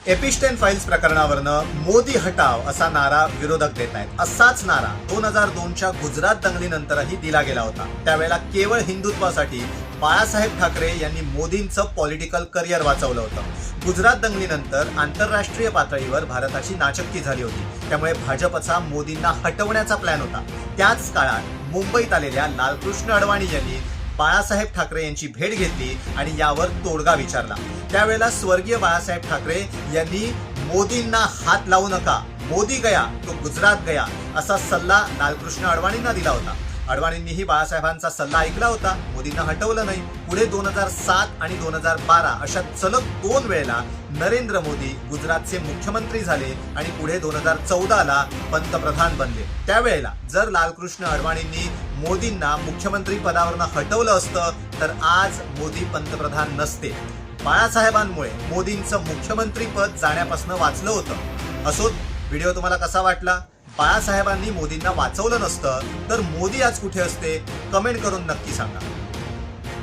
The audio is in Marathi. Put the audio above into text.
एपिस्टेन फाइल्स प्रकरणावरनं मोदी हटाव असा नारा विरोधक देत आहेत। असाच नारा 2002च्या गुजरात दंगलीनंतरही दिला गेला होता। त्यावेळेला केवळ हिंदुत्वासाठी बाळासाहेब ठाकरे यांनी मोदींचं पॉलिटिकल करिअर वाचवलं होतं। गुजरात दंगलीनंतर आंतरराष्ट्रीय पातळीवर भारताची नाचक्की झाली होती। त्यामुळे भाजपचा मोदींना हटवण्याचा प्लॅन होता। त्याच काळात मुंबईत आलेल्या लालकृष्ण अडवाणी यांनी बाळासाहेब ठाकरे यांची भेट घेतली आणि यावर तोडगा विचारला। त्यावेळेला स्वर्गीय बाळासाहेब ठाकरे यांनी मोदींना हात लावू नका, मोदी गया तो गुजरात गया असा सल्ला लालकृष्ण अडवाणींना दिला होता। अडवाणींनीही बाळासाहेबांचा सल्ला ऐकला होता, मोदींना हटवलं नाही। पुढे 2007 आणि 2012 अशा सलग 2 वेळेला नरेंद्र मोदी गुजरातचे मुख्यमंत्री झाले आणि पुढे 2014ला पंतप्रधान बनले। त्यावेळेला जर लालकृष्ण अडवाणींनी मोदींना मुख्यमंत्री पदावरनं हटवलं असतं तर आज मोदी पंतप्रधान नसते। बाळासाहेबांमुळे मोदींचं मुख्यमंत्री पद जाण्यापासून वाचलं होतं। असोत, व्हिडिओ तुम्हाला कसा वाटला? बाळासाहेबांनी मोदींना वाचवलं नसतं तर मोदी आज कुठे असते? कमेंट करून नक्की सांगा।